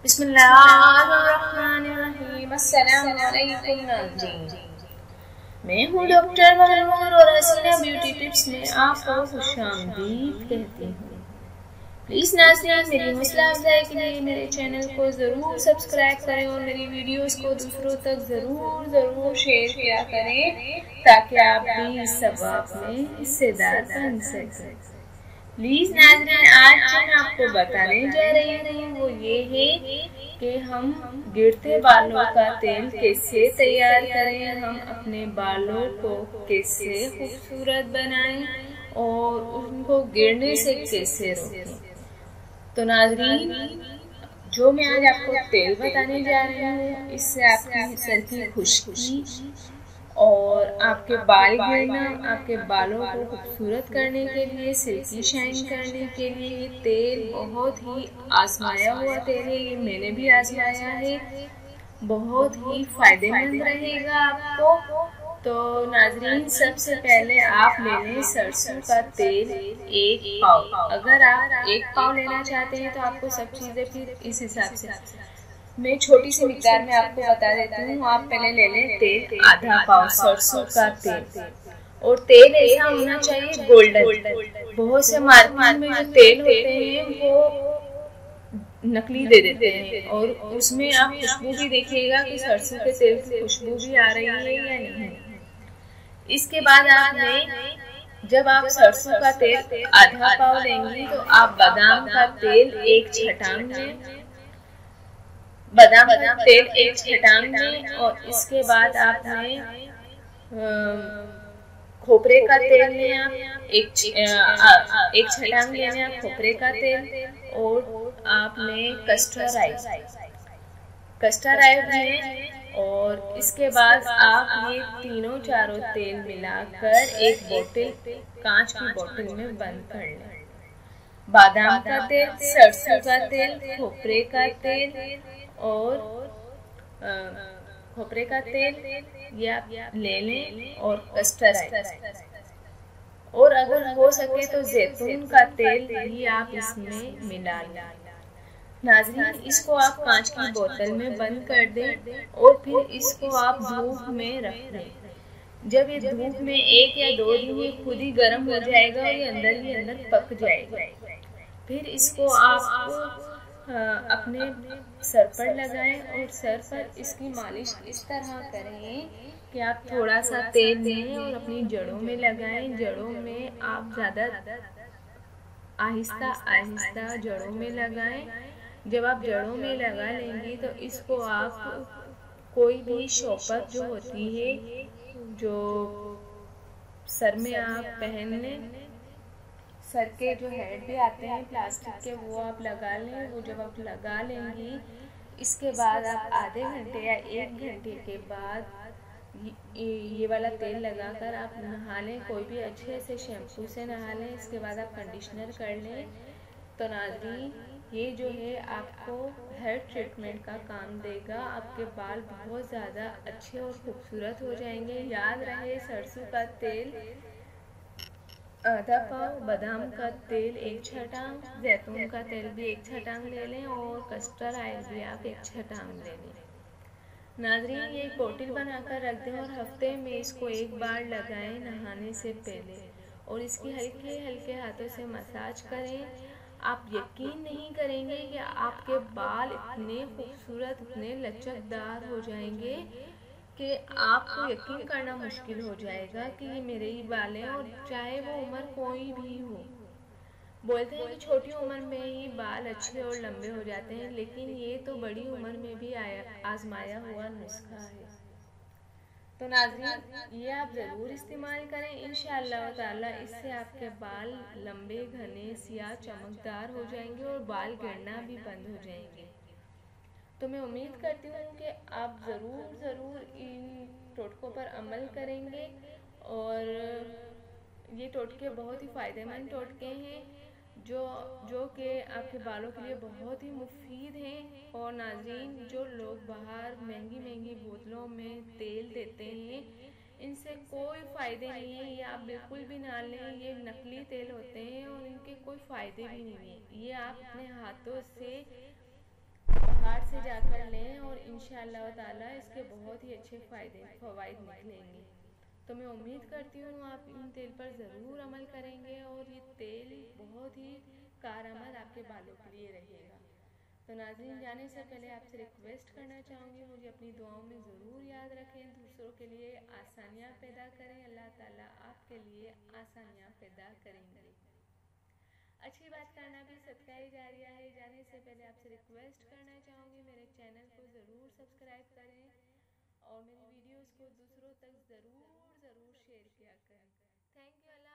बिस्मिल्लाहिर्रहमानिर्रहीम। अस्सलाम वालेकुम नाज़रीन, मैं हूँ डॉक्टर महमूद और हसीना ब्यूटी टिप्स में आपको खुशामदीद कहती हूँ। प्लीज़ नाज़रीन, मेरी हौसला अफजाई के लिए मेरे चैनल को ज़रूर सब्सक्राइब करें और मेरी वीडियोस को दूसरों तक ज़रूर शेयर किया करें ताकि आप भी इस सवाब में हिस्सेदार बन सकें। प्लीज नाज़रीन, आज जो मैं आपको बताने जा रही हूँ वो ये है कि हम गिरते बालों का तेल कैसे तैयार करें, हम अपने बालों को कैसे खूबसूरत बनाएं और उनको गिरने से कैसे रोकें। तो नाज़रीन, जो मैं आज आपको तेल बताने जा रही हूँ इससे आपकी सर की खुश्की और आपके बाल गिरना, आपके बालों को खूबसूरत करने के लिए, सिल्की शाइन करने के लिए ये तेल बहुत ही आजमाया हुआ तेल है। ये मैंने भी आजमाया है, बहुत ही फायदेमंद रहेगा आपको। तो नाज़रीन, सबसे पहले आप ले लें सरसों का तेल 1 पाव। अगर आप 1 पाव लेना चाहते हैं तो आपको सब चीज़ें फिर इस हिसाब से, मैं छोटी सी मिकदार में आपको बता देती हूँ। आप पहले ले लें तेल आधा पाव सरसों का तेल, और तेल ऐसा होना चाहिए गोल्डन। बहुत से मार्केट में जो तेल होते हैं वो नकली दे देते हैं और उसमें आप खुशबू भी देखिएगा कि सरसों के तेल की खुशबू भी आ रही है या नहीं। इसके बाद आपने, जब आप सरसों का तेल आधा पाव लेंगी तो आप बादाम का तेल 1 छटांग लें, बादाम का तेल 1 छटांग लें। और इसके बाद आपने खोपरे का तेल लें, आप एक छटांग लेने आप खोपरे का तेल। और आपने कस्टर ऑयल लें। और इसके बाद आप ये तीनों चारों तेल मिलाकर एक बोतल, कांच की बोतल में बंद कर लें। बादाम का तेल, सरसों का तेल, खोपरे का तेल और खोपरे का तेल ये आप ले लें और कस्टर ऑयल, और अगर हो सके तो जैतून का तेल भी आप इसमें मिला लें। नाज़रीन, इसको आप कांच की बोतल में बंद कर दें और फिर इसको आप धूप में रख दें। जब ये धूप में 1 या 2 दिन ये खुद ही गर्म हो जाएगा और ये अंदर ही अंदर पक जाएगा। फिर इसको आप अपने सर पर लगाएं और सर पर इसकी मालिश इस तरह करें कि आप थोड़ा सा तेल लें और अपनी जड़ों में लगाएं। जड़ों में आप ज़्यादा आहिस्ता आहिस्ता जड़ों में लगाएं। जब आप जड़ों में लगा लेंगी तो इसको आप कोई भी शॉपर जो होती है, जो सर में आप पहन लें, सर के जो हेड भी आते हैं प्लास्टिक के, वो आप लगा लें। वो जब आप लगा लेंगी इसके बाद आप आधे घंटे या 1 घंटे के बाद ये वाला तेल लगाकर आप नहा लें। कोई भी अच्छे से शैम्पू से नहा लें। इसके बाद आप कंडीशनर कर लें। तो नाज़रीन, ये जो है आपको हेयर ट्रीटमेंट का काम देगा। आपके बाल बहुत ज़्यादा अच्छे और खूबसूरत हो जाएंगे। याद रहे, सरसों का तेल आधा पाव, बादाम का तेल 1 छटांग, जैतून का तेल भी 1 छटांग ले लें और कस्टर ऑयल भी आप 1 छटांग ले लें। नाज़रीन, ये एक बोतल बनाकर रख दें और हफ्ते में इसको 1 बार लगाएं नहाने से पहले, और इसकी हल्के हल्के हाथों से मसाज करें। आप यकीन नहीं करेंगे कि आपके बाल इतने खूबसूरत, इतने लचकदार हो जाएंगे कि आपको यकीन करना मुश्किल हो जाएगा कि ये मेरे ही बाल हैं। और चाहे वो उम्र कोई भी हो, बोलते हैं कि छोटी उम्र में ही बाल अच्छे और लंबे हो जाते हैं, लेकिन ये तो बड़ी उम्र में भी आजमाया हुआ नुस्खा है। तो नाज़रीन, ये आप ज़रूर इस्तेमाल करें। इंशाअल्लाह ताला इससे आपके बाल लंबे, घने, सियाह, चमकदार हो जाएंगे और बाल गिरना भी बंद हो जाएंगे। तो मैं उम्मीद करती हूँ कि आप ज़रूर इन टोटकों पर अमल करेंगे। और ये टोटके बहुत ही फ़ायदेमंद टोटके हैं जो कि आपके बालों के लिए बहुत ही मुफीद हैं। और नाज़रीन, जो लोग बाहर महंगी बोतलों में तेल देते हैं, इनसे कोई फ़ायदे नहीं है। ये आप बिल्कुल भी ना लें। ये नकली तेल होते हैं और इनके कोई फ़ायदे भी नहीं हैं। ये आप अपने हाथों से बाहर से जाकर लें और इंशाअल्लाह ताला इसके बहुत ही अच्छे फ़वाइद निकलेंगे। तो मैं उम्मीद करती हूँ आप इन तेल पर ज़रूर अमल करेंगे और ये तेल बहुत ही कारआमद आपके बालों के लिए रहेगा। तो नाज़रीन, जाने से पहले आपसे रिक्वेस्ट करना चाहूँगी, मुझे अपनी दुआओं में ज़रूर याद रखें, दूसरों के लिए आसानियाँ पैदा करें। अल्लाह ताला आपके लिए आसानियाँ पैदा करेंगे। अच्छी बात करना भी सदका ही जारिया है। जाने से पहले आपसे रिक्वेस्ट करना चाहूँगी, मेरे चैनल को ज़रूर सब्सक्राइब करें और मेरी वीडियोस को दूसरों तक ज़रूर शेयर किया करें। Thank you. अल्लाह